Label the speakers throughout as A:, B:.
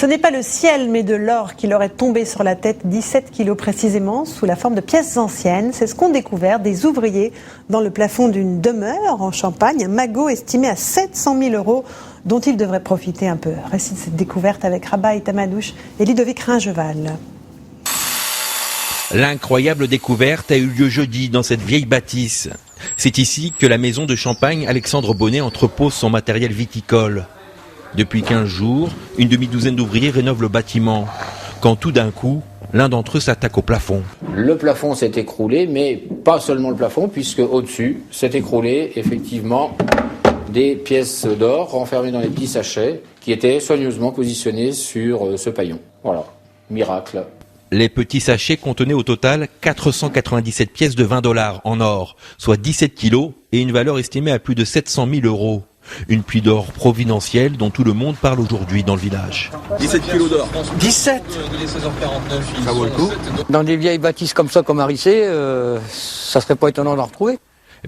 A: Ce n'est pas le ciel, mais de l'or qui leur est tombé sur la tête, 17 kilos précisément, sous la forme de pièces anciennes. C'est ce qu'ont découvert des ouvriers dans le plafond d'une demeure en Champagne, un magot estimé à 700 000 € dont ils devraient profiter un peu. Récit de cette découverte avec Rabat Tamadouche et Ludovic Ringeval.
B: L'incroyable découverte a eu lieu jeudi dans cette vieille bâtisse. C'est ici que la maison de Champagne Alexandre Bonnet entrepose son matériel viticole. Depuis 15 jours, une demi-douzaine d'ouvriers rénovent le bâtiment. Quand tout d'un coup, l'un d'entre eux s'attaque au plafond.
C: Le plafond s'est écroulé, mais pas seulement le plafond, puisque au-dessus s'est écroulé effectivement des pièces d'or renfermées dans les petits sachets qui étaient soigneusement positionnés sur ce paillon. Voilà, miracle.
B: Les petits sachets contenaient au total 497 pièces de 20 $ en or, soit 17 kilos et une valeur estimée à plus de 700 000 €. Une pluie d'or providentielle dont tout le monde parle aujourd'hui dans le village.
D: 17 kilos d'or.
B: 17 !
D: Ça vaut le coup.
E: Dans des vieilles bâtisses comme ça, comme Arissé, ça serait pas étonnant d'en retrouver.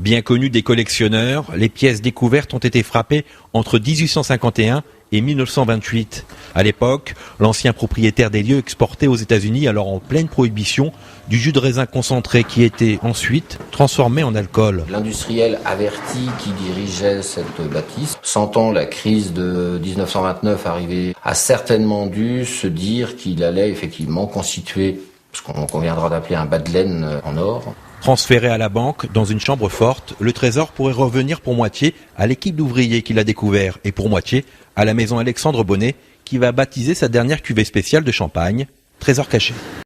B: Bien connus des collectionneurs, les pièces découvertes ont été frappées entre 1851 et 1928. À l'époque, l'ancien propriétaire des lieux exportait aux États-Unis, alors en pleine prohibition, du jus de raisin concentré qui était ensuite transformé en alcool.
C: L'industriel averti qui dirigeait cette bâtisse, sentant la crise de 1929 arriver, a certainement dû se dire qu'il allait effectivement constituer ce qu'on conviendra d'appeler un bas de laine en or.
B: Transféré à la banque dans une chambre forte, le trésor pourrait revenir pour moitié à l'équipe d'ouvriers qui l'a découvert et pour moitié à la maison Alexandre Bonnet qui va baptiser sa dernière cuvée spéciale de Champagne, Trésor caché.